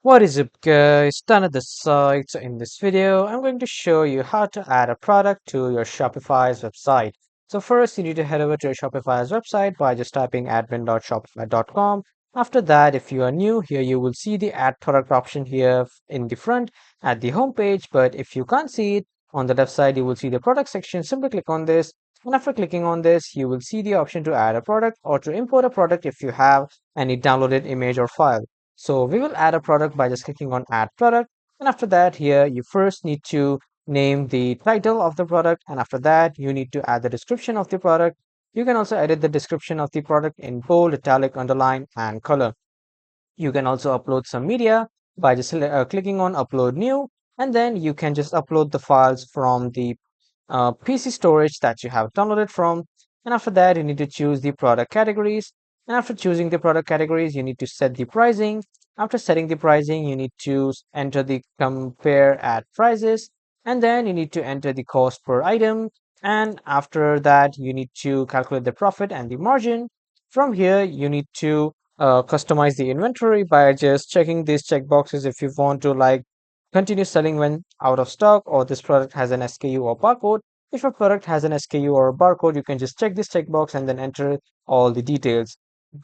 What is up guys, Done at the site. So in this video, I'm going to show you how to add a product to your Shopify's website. So first you need to head over to your Shopify's website by just typing admin.shopify.com. After that, if you are new here, you will see the add product option here in the front at the home page. But if you can't see it, on the left side, you will see the product section. Simply click on this. And after clicking on this, you will see the option to add a product or to import a product if you have any downloaded image or file. So we will add a product by just clicking on add product. And after that, here you first need to name the title of the product. And after that, you need to add the description of the product. You can also edit the description of the product in bold, italic, underline, and color. You can also upload some media by just clicking on upload new. And then you can just upload the files from the PC storage that you have downloaded from. And after that, you need to choose the product categories. And after choosing the product categories, you need to set the pricing. After setting the pricing, you need to enter the compare at prices. And then you need to enter the cost per item. And after that, you need to calculate the profit and the margin. From here, you need to customize the inventory by just checking these checkboxes if you want to like continue selling when out of stock or this product has an SKU or barcode. If a product has an SKU or a barcode, you can just check this checkbox and then enter all the details.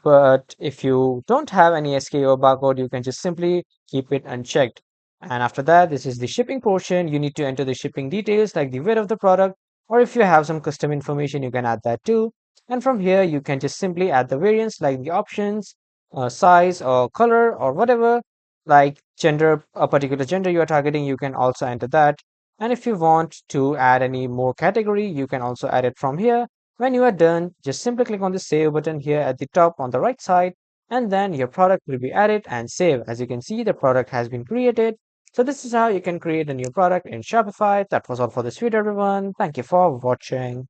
But if you don't have any SKU or barcode, you can just simply keep it unchecked. And after that, this is the shipping portion. You need to enter the shipping details like the weight of the product, or if you have some custom information, you can add that too. And from here, you can just simply add the variants like the options, size or color or whatever, like gender, a particular gender you are targeting, you can also enter that. And if you want to add any more category, you can also add it from here. When you are done, just simply click on the save button here at the top on the right side, and then your product will be added and saved. As you can see, the product has been created. So this is how you can create a new product in Shopify. That was all for this video, everyone. Thank you for watching.